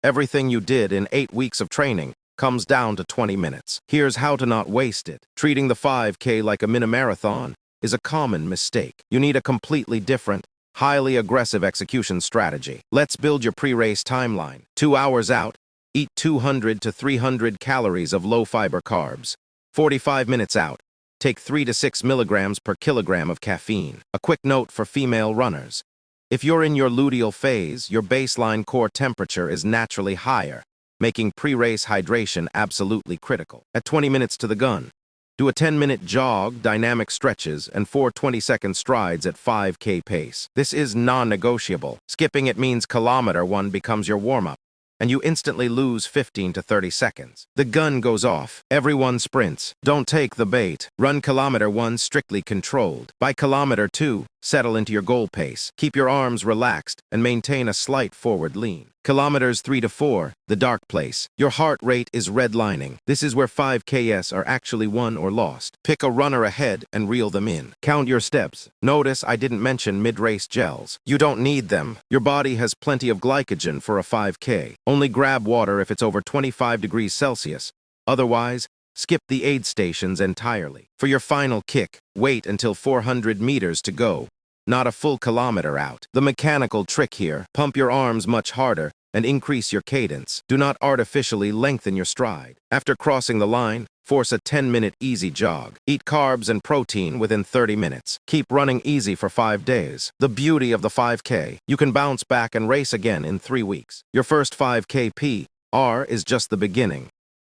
Everything you did in 8 weeks of training comes down to 20 minutes. Here's how to not waste it. Treating the 5K like a mini-marathon is a common mistake. You need a completely different, highly aggressive execution strategy. Let's build your pre-race timeline. 2 hours out, eat 200 to 300 calories of low-fiber carbs. 45 minutes out, take 3 to 6 milligrams per kilogram of caffeine. A quick note for female runners. If you're in your luteal phase, your baseline core temperature is naturally higher, making pre-race hydration absolutely critical. At 20 minutes to the gun, do a 10-minute jog, dynamic stretches, and 4 20-second strides at 5K pace. This is non-negotiable. Skipping it means kilometer 1 becomes your warm-up, and you instantly lose 15 to 30 seconds. The gun goes off. Everyone sprints. Don't take the bait. Run kilometer 1 strictly controlled. By kilometer 2, settle into your goal pace. Keep your arms relaxed and maintain a slight forward lean. Kilometers 3 to 4, the dark place. Your heart rate is redlining. This is where 5Ks are actually won or lost. Pick a runner ahead and reel them in. Count your steps. Notice I didn't mention mid-race gels. You don't need them. Your body has plenty of glycogen for a 5K. Only grab water if it's over 25 degrees Celsius. Otherwise, skip the aid stations entirely. For your final kick, wait until 400 meters to go, not a full kilometer out. The mechanical trick here, pump your arms much harder and increase your cadence. Do not artificially lengthen your stride. After crossing the line, force a 10-minute easy jog. Eat carbs and protein within 30 minutes. Keep running easy for 5 days. The beauty of the 5K, you can bounce back and race again in 3 weeks. Your first 5K PR is just the beginning.